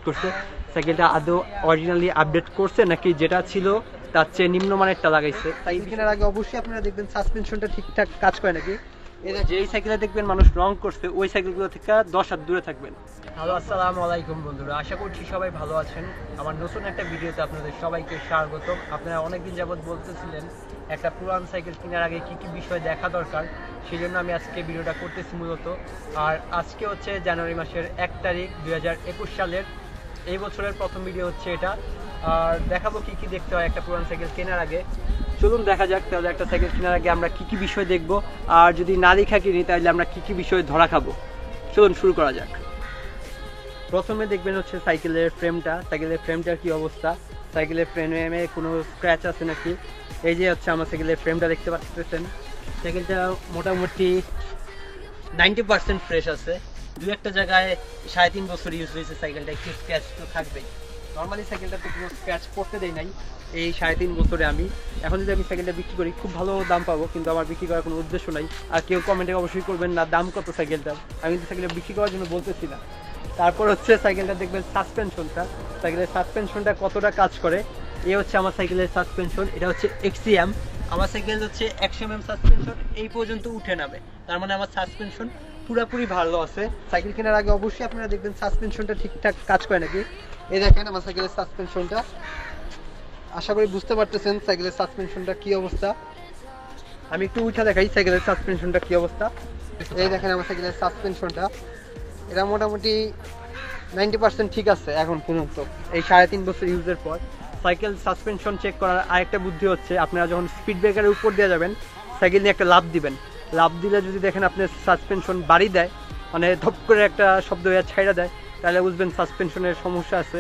করছে সাইকেলটা আদৌ অরিজিনালি আপডেট করছে নাকি যেটা ছিল তার চেয়ে নিম্নমানেরটা লাগাইছে। সাইকেল কেনার আগে অবশ্যই আপনারা দেখবেন সাসপেনশনটা ঠিকঠাক কাজ করে নাকি। এটা যেই সাইকেলে দেখবেন মানুষ রং করছে ওই সাইকেলগুলো থেকে 10 হাত দূরে থাকবেন। হ্যালো, আসসালামু আলাইকুম বন্ধুরা, আশা করছি সবাই ভালো আছেন। আমার নতুন একটা ভিডিওতে আপনাদের সবাইকে স্বাগতম। আপনারা অনেকদিন যাবত বলতেছিলেন একটা পুরান সাইকেল কেনার আগে কি কি বিষয় দেখা দরকার, সেই জন্য আমি আজকে ভিডিওটা করতেছি মূলত। আর আজকে হচ্ছে জানুয়ারি মাসের 1 তারিখ 2021 সালের, এই বছরের প্রথম ভিডিও হচ্ছে এটা। আর দেখাবো কি কি দেখতে হয় একটা পুরান সাইকেল কেনার আগে। চলুন দেখা যাক তাহলে একটা সাইকেল কেনার আগে আমরা কি কি বিষয় দেখব, আর যদি না দেখা কিনি তাহলে আমরা কি কি বিষয় ধরা খাবো। চলুন শুরু করা যাক। প্রথমে দেখবেন হচ্ছে সাইকেলের ফ্রেমটা, সাইকেলের ফ্রেমটার কি অবস্থা, সাইকেলের ফ্রেমে কোনো স্ক্র্যাচ আছে নাকি। এই যে হচ্ছে আমার সাইকেলের ফ্রেমটা দেখতে পাচ্ছেন, সাইকেলটা মোটামুটি 90% ফ্রেশ আছে। দু একটা জায়গায় 3.5 বছর ইউজ হয়েছে, সাইকেলটা একটু স্ক্র্যাচ তো থাকবেই। নর্মালি সাইকেলটা তো কোনো স্ক্র্যাচ করতে দেয় নাই এই 3.5 বছরে। আমি এখন যদি আমি সাইকেলটা বিক্রি করি খুব ভালো দাম পাবো, কিন্তু আমার বিক্রি করার কোনো উদ্দেশ্য নাই। আর কেউ কমেন্টে অবশ্যই করবেন না দাম কত সাইকেলটার, আমি কিন্তু সাইকেলটা বিক্রি করার জন্য বলতেছি না। তারপর হচ্ছে সাইকেলটা দেখবেন সাসপেনশনটা, সাইকেলের সাসপেনশনটা কতটা কাজ করে। এই হচ্ছে আমার সাইকেলের সাসপেনশন, এটা হচ্ছে এক্সিএম। আমার সাইকেল হচ্ছে 100mm সাসপেনশন, এই পর্যন্ত উঠে নামে, তার মানে আমার সাসপেনশন পুরোপুরি ভালো আছে। সাইকেল কেনার আগে অবশ্যই আপনারা দেখবেন সাসপেনশনটা ঠিকঠাক কাজ করে নাকি। এই দেখেন আমার সাইকেলের সাসপেনশনটা, আশা করি বুঝতে পারতেছেন সাইকেলের সাসপেনশনটা কি অবস্থা। আমি একটু উঠে দেখাই সাইকেলের সাসপেনশনটা কি অবস্থা। এই দেখেন আমার সাইকেলের সাসপেনশনটা, এটা মোটামুটি 90% ঠিক আছে এখন পর্যন্ত এই 3.5 বছর ইউজের পর। সাইকেল সাসপেনশন চেক করার আরেকটা বুদ্ধি হচ্ছে, আপনারা যখন স্পিড ব্রেকারের উপর দিয়ে যাবেন সাইকেল নিয়ে একটা লাফ দিবেন। লাফ দিলে যদি দেখেন আপনার সাসপেনশন বাড়ি দেয়, মানে ধপ করে একটা শব্দ হয়ে ছাইড়া দেয়, তাহলে বুঝবেন সাসপেনশনের সমস্যা আছে।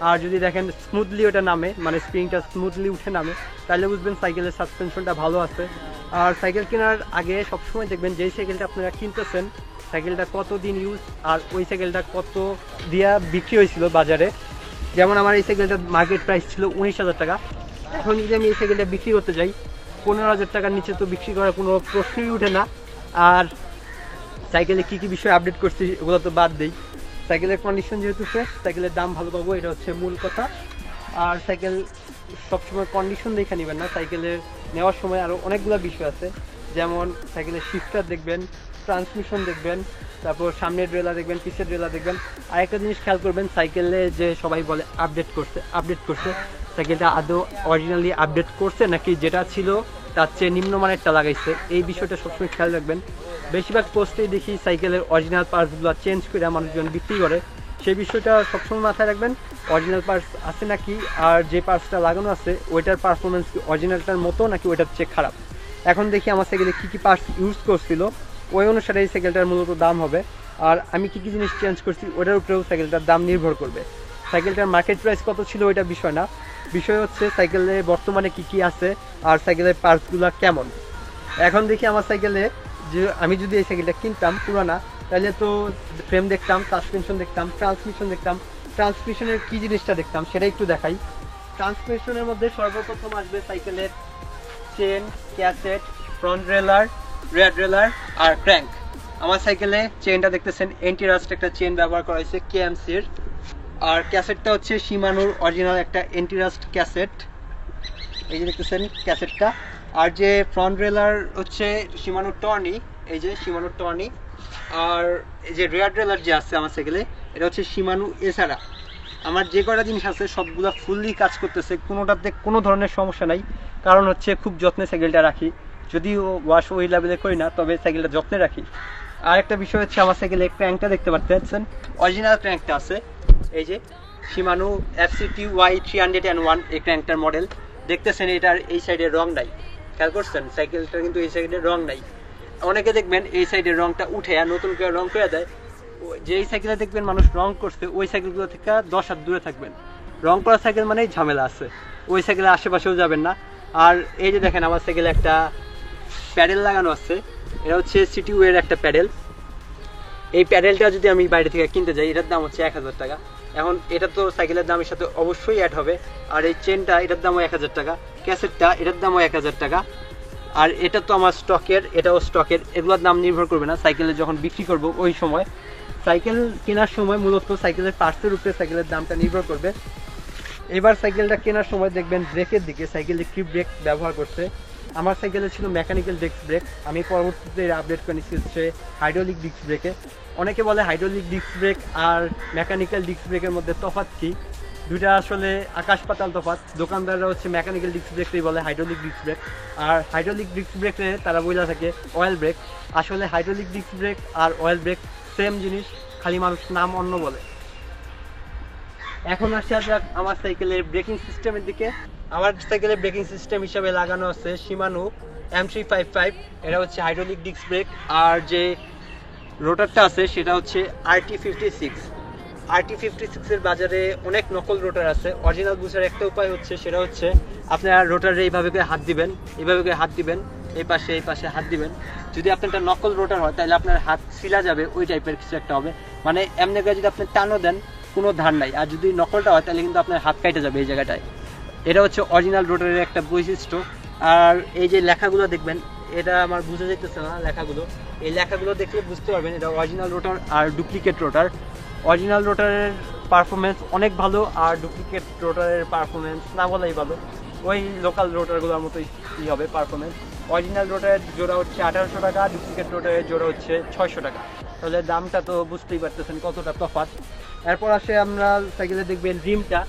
আর যদি দেখেন স্মুথলি ওটা নামে, মানে স্প্রিংটা স্মুথলি উঠে নামে, তাহলে বুঝবেন সাইকেলের সাসপেনশনটা ভালো আছে। আর সাইকেল কেনার আগে সবসময় দেখবেন যেই সাইকেলটা আপনারা কিনতেছেন সাইকেলটা কতদিন ইউজ আর ওই সাইকেলটা কত দিয়া বিক্রি হয়েছিল বাজারে। যেমন আমার এই সাইকেলটার মার্কেট প্রাইস ছিল 19,000 টাকা। এখন যদি আমি এই সাইকেলটা বিক্রি করতে যাই 15,000 টাকার নিচে তো বিক্রি করার কোনো প্রশ্নই উঠে না। আর সাইকেলে কী কী বিষয় আপডেট করছি ওগুলো তো বাদ দিই। সাইকেলের কন্ডিশন যেহেতু ফ্রেশ, সাইকেলের দাম ভালো পাবো, এটা হচ্ছে মূল কথা। আর সাইকেল সবসময় কন্ডিশন দেখে নেবেন না, সাইকেলের নেওয়ার সময় আরও অনেকগুলো বিষয় আছে। যেমন সাইকেলের শিফটার দেখবেন, ট্রান্সমিশন দেখবেন, তারপর সামনের ড্রেলার দেখবেন, পিছের ড্রেলার দেখবেন। আর একটা জিনিস খেয়াল করবেন, সাইকেলে যে সবাই বলে আপডেট করছে, সাইকেলটা আদৌ অরিজিনালি আপডেট করছে নাকি যেটা ছিল তার চেয়ে নিম্নমানেরটা লাগাইছে, এই বিষয়টা সবসময় খেয়াল রাখবেন। বেশিরভাগ পোস্টেই দেখি সাইকেলের অরিজিনাল পার্টসগুলো চেঞ্জ করে মানুষজন বিক্রি করে, সেই বিষয়টা সবসময় মাথায় রাখবেন। অরিজিনাল পার্টস আছে নাকি, আর যে পার্টসটা লাগানো আছে ওইটার পারফরমেন্স কি অরিজিনালটার মতো নাকি ওইটার চেয়ে খারাপ। এখন দেখি আমার সাইকেলে কী কী পার্টস ইউজ করছিল, ওই অনুসারে এই সাইকেলটার মূলত দাম হবে। আর আমি কী কী জিনিস চেঞ্জ করছি ওটার উপরেও সাইকেলটার দাম নির্ভর করবে। সাইকেলটার মার্কেট প্রাইস কত ছিল ওইটা বিষয় না, বিষয় হচ্ছে সাইকেলে বর্তমানে কী কী আছে আর সাইকেলের পার্টসগুলো কেমন। এখন দেখি আমার সাইকেলে যে আমি যদি এই সাইকেলটা কিনতাম পুরানা, তাহলে তো ফ্রেম দেখতাম, সাসপেনশন দেখতাম, ট্রান্সমিশন দেখতাম। ট্রান্সমিশনের কী জিনিসটা দেখতাম সেটা একটু দেখাই। ট্রান্সমিশনের মধ্যে সর্বপ্রথম আসবে সাইকেলের চেন, ক্যাসেট, ফ্রন্ট রেলার, রেয়ার রেলার আর ক্র্যাঙ্ক। আমার সাইকেলে চেনটা দেখতেছেন এন্টিরাস্ট একটা চেন ব্যবহার করা হয়েছে কেএমসির। আর ক্যাসেটটা হচ্ছে শিমানোর অরিজিনাল একটা এন্টিরাস্ট ক্যাসেট, এই যে দেখতেছেন ক্যাসেটটা। আর যে ফ্রন্ট রেলার হচ্ছে শিমানোর টর্নি, এই যে শিমানোর টর্নি। আর এই যে রেয়ার রেলার যে আছে আমার সাইকেলে, এটা হচ্ছে শিমানো। এছাড়া আমার যে কটা জিনিস আছে সবগুলো ফুললি কাজ করতেছে, কোনোটাতে কোনো ধরনের সমস্যা নাই। কারণ হচ্ছে খুব যত্নে সাইকেলটা রাখি, যদিও ওয়াশ ওই লেভেলে করি না, তবে সাইকেলটা যত্নে রাখি। আর একটা বিষয় হচ্ছে আমার সাইকেলে ক্র্যাঙ্কটা দেখতে পাচ্ছেন, অরিজিনাল ক্র্যাঙ্কটা আছে, এই যে শিমানো FCTY301 এই ক্র্যাঙ্কটার মডেল দেখতেছেন। এটার এই সাইডে রং নাই, খেয়াল করছেন সাইকেলটা কিন্তু এই সাইডে রং নাই। অনেকে দেখবেন এই সাইডের রংটা উঠে আর নতুন করে রং করে দেয়। যেই সাইকেলে দেখবেন মানুষ রং করছে ওই সাইকেলগুলো থেকে 10 হাত দূরে থাকবেন। রং করা সাইকেল মানেই ঝামেলা আছে, ওই সাইকেলের আশেপাশেও যাবেন না। আর এই যে দেখেন আমার সাইকেলে একটা প্যাডেল লাগানো আছে, এটা হচ্ছে সিটিওয়ের একটা প্যাডেল। এই প্যাডেলটা যদি আমি বাইরে থেকে কিনতে যাই এটার দাম হচ্ছে 1000 টাকা। এখন এটা তো সাইকেলের দামের সাথে অবশ্যই অ্যাড হবে। আর এই চেনটা এটার দামও 1000 টাকা, ক্যাসেটটা এটার দামও 1000 টাকা। আর এটা তো আমার স্টকের, এটাও স্টকের, এগুলোর দাম নির্ভর করবে না সাইকেলে যখন বিক্রি করব ওই সময়। সাইকেল কেনার সময় মূলত সাইকেলের পার্টসের উপরে সাইকেলের দামটা নির্ভর করবে। এবার সাইকেলটা কেনার সময় দেখবেন ব্রেকের দিকে সাইকেলে কি ব্রেক ব্যবহার করছে। আমার সাইকেলে ছিল মেকানিক্যাল ডিস্ক ব্রেক, আমি পরবর্তীতে আপডেট করে নিচ্ছি হচ্ছে হাইড্রোলিক ডিস্ক ব্রেকে। অনেকে বলে হাইড্রোলিক ডিস্ক ব্রেক আর মেকানিক্যাল ডিস্ক ব্রেকের মধ্যে তফাৎ কী, দুইটা আসলে আকাশ পাতাল তফাৎ। দোকানদাররা হচ্ছে মেকানিক্যাল ডিস্ক ব্রেকটাই বলে হাইড্রোলিক ডিস্ক ব্রেক, আর হাইড্রোলিক ডিস্ক ব্রেকে তারা বইলা থাকে অয়েল ব্রেক। আসলে হাইড্রোলিক ডিস্ক ব্রেক আর অয়েল ব্রেক সেম জিনিস, খালি মানুষ নাম অন্য বলে। এখন আসা যাক আমার সাইকেলের ব্রেকিং সিস্টেমের দিকে। আমার সাইকেলের ব্রেকিং সিস্টেম হিসাবে লাগানো আছে শিমানো M355। এটা হচ্ছে হাইড্রোলিক ডিস্ক ব্রেক, আর যে রোটারটা আছে সেটা হচ্ছে RT56। RT56 এর বাজারে অনেক নকল রোটার আছে। অরিজিনাল বুঝার একটা উপায় হচ্ছে, সেটা হচ্ছে আপনার রোটারে এইভাবে করে হাত দিবেন, এইভাবে করে হাত দিবেন, এই পাশে হাত দিবেন। যদি আপনারটা নকল রোটার হয় তাহলে আপনার হাত ছিলা যাবে, ওই টাইপের কিছু একটা হবে। মানে এমনি করে যদি আপনি টানও দেন কোনো ধার নাই, আর যদি নকলটা হয় তাহলে কিন্তু আপনার হাত কাটে যাবে এই জায়গাটায়। এটা হচ্ছে অরিজিনাল রোটারের একটা বৈশিষ্ট্য। আর এই যে লেখাগুলো দেখবেন, এটা আমার বোঝা যাইতেছে না লেখাগুলো, এই লেখাগুলো দেখলে বুঝতে পারবেন এটা অরিজিনাল রোটার আর ডুপ্লিকেট রোটার। অরিজিনাল রোটারের পারফরমেন্স অনেক ভালো, আর ডুপ্লিকেট রোটারের পারফরমেন্স না বলাই ভালো, ওই লোকাল রোটারগুলোর মতোই হবে পারফরমেন্স। অরিজিনাল রোটারের জোড়া হচ্ছে 1800 টাকা, ডুপ্লিকেট রোটারের জোড়া হচ্ছে 600 টাকা। তাহলে দামটা তো বুঝতেই পারতেছেন কতটা তফাৎ। এরপর আসে আমরা সাইকেলে দেখবেন রিমটা,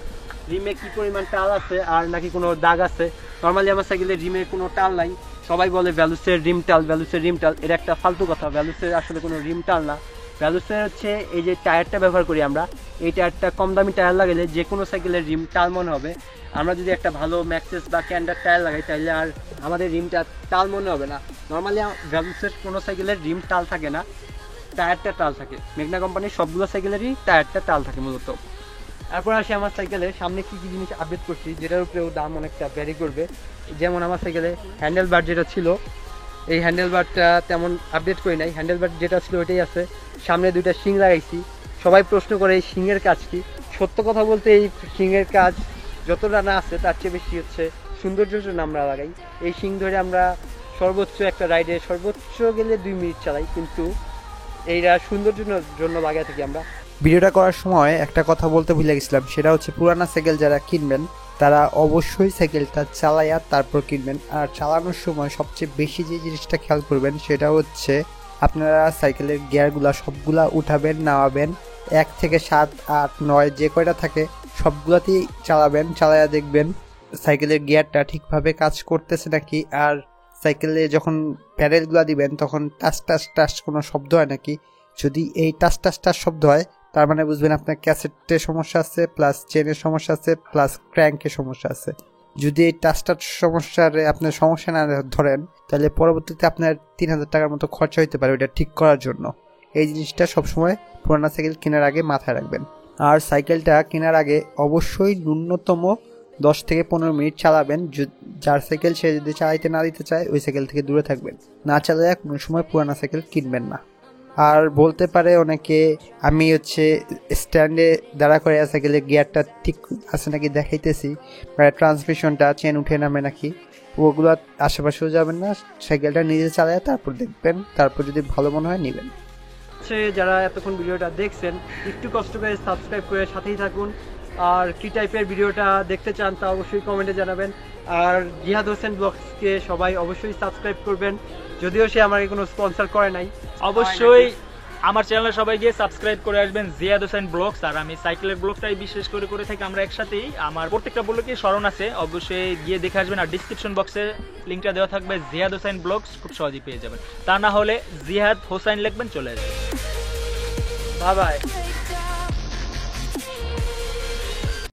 রিমে কি পরিমাণ টাল আছে আর নাকি কোনো দাগ আছে। নর্মালি আমার সাইকেলের রিমে কোনো টাল নাই। সবাই বলে ভ্যালুসের রিম টাল, ভ্যালুসের রিম টাল, এটা একটা ফালতু কথা। ভ্যালুসের আসলে কোনো রিম টাল না। ভ্যালুসের হচ্ছে এই যে টায়ারটা ব্যবহার করি আমরা, এই টায়ারটা কম দামি টায়ার লাগালে যে কোনো সাইকেলের রিম টাল মনে হবে। আমরা যদি একটা ভালো ম্যাক্সেস বা ক্যান্ডার টায়ার লাগাই তাহলে আর আমাদের রিমটা টাল মনে হবে না। নর্মালি ভ্যালুসের কোনো সাইকেলের রিম টাল থাকে না, টায়ারটা টাল থাকে। মেঘনা কোম্পানির সবগুলো সাইকেলেরই টায়ারটা টাল থাকে মূলত। এরপর আসি আমার সাইকেলের সামনে কী কী জিনিস আপডেট করছি, যেটার উপরেও দাম অনেকটা ভ্যারি করবে। যেমন আমার সাইকেলে হ্যান্ডেল বার যেটা ছিল, এই হ্যান্ডেল বারটা তেমন আপডেট করি নাই। হ্যান্ডেল বার যেটা ছিল ওইটাই আছে। সামনে দুইটা শিং লাগাইছি। সবাই প্রশ্ন করে এই শিংয়ের কাজ কি। সত্য কথা বলতে এই শিংয়ের কাজ যতটা না আছে তার চেয়ে বেশি হচ্ছে সৌন্দর্যের জন্য আমরা লাগাই। এই শিং ধরে আমরা সর্বোচ্চ একটা রাইডে সর্বোচ্চ গেলে 2 মিনিট চালাই, কিন্তু এইটা সৌন্দর্যের জন্য লাগাই থাকি আমরা। ভিডিওটা করার সময় একটা কথা বলতে ভুলে গেছিলাম, সেটা হচ্ছে পুরানা সাইকেল যারা কিনবেন তারা অবশ্যই সাইকেলটা চালাইয়া তারপর কিনবেন। আর চালানোর সময় সবচেয়ে বেশি যে জিনিসটা খেয়াল করবেন সেটা হচ্ছে আপনারা সাইকেলের গিয়ারগুলা সবগুলা উঠাবেন, নামাবেন। 1 থেকে 7, 8, 9 যে কয়টা থাকে সবগুলাতেই চালাবেন। চালাইয়া দেখবেন সাইকেলের গিয়ারটা ঠিকভাবে কাজ করতেছে নাকি। আর সাইকেলে যখন প্যাডেলগুলা দিবেন তখন টাচ টাচ টাচ কোনো শব্দ হয় নাকি। যদি এই টাচ টাচ টাচ শব্দ হয় তার মানে বুঝবেন আপনার ক্যাসেটের সমস্যা আছে, প্লাস চেনের সমস্যা আছে, প্লাস ক্র্যাঙ্কের সমস্যা আছে। যদি এই টাচ টাচ সমস্যার আপনার সমস্যা না ধরেন তাহলে পরবর্তীতে আপনার 3000 টাকার মতো খরচা হইতে পারে ওইটা ঠিক করার জন্য। এই জিনিসটা সবসময় পুরানা সাইকেল কেনার আগে মাথায় রাখবেন। আর সাইকেলটা কেনার আগে অবশ্যই ন্যূনতম 10 থেকে 15 মিনিট চালাবেন। যার সাইকেল সে যদি চালাইতে না দিতে চায় ওই সাইকেল থেকে দূরে থাকবেন। না চালালে কোনো সময় পুরানা সাইকেল কিনবেন না। আর বলতে পারে অনেকে আমি হচ্ছে স্ট্যান্ডে দাঁড়া করে সাইকেলের গিয়ারটা ঠিক আছে নাকি দেখাইতেছি, ট্রান্সমিশনটা চেন উঠে নামে নাকি, ওগুলো আশেপাশেও যাবেন না। সাইকেলটা নিজে চালায় তারপর দেখবেন, তারপর যদি ভালো মনে হয় নেবেন। যারা এতক্ষণ ভিডিওটা দেখছেন একটু কষ্ট করে সাবস্ক্রাইব করে সাথেই থাকুন। আর কি টাইপের ভিডিওটা দেখতে চান তা অবশ্যই কমেন্টে জানাবেন। আর জিহাদ হোসেন ব্লগসকে সবাই অবশ্যই সাবস্ক্রাইব করবেন, যদিও সে আমাকে কোনো স্পন্সর করে নাই। অবশ্যই আমার চ্যানেলে সবাই গিয়ে সাবস্ক্রাইব করে আসবেন, জিহাদ হোসেন ব্লগস। আর আমি সাইকেলের ব্লগটাই বিশেষ করে থাকি আমরা একসাথেই। আমার প্রত্যেকটা ব্লগে স্মরণ আছে, অবশ্যই গিয়ে দেখে আসবেন। আর ডিসক্রিপশন বক্সে লিঙ্কটা দেওয়া থাকবে, জিহাদ হোসেন ব্লগস, খুব সহজেই পেয়ে যাবেন। তা না হলে জিহাদ হোসেন লিখবেন, চলে আসবে। Bye bye.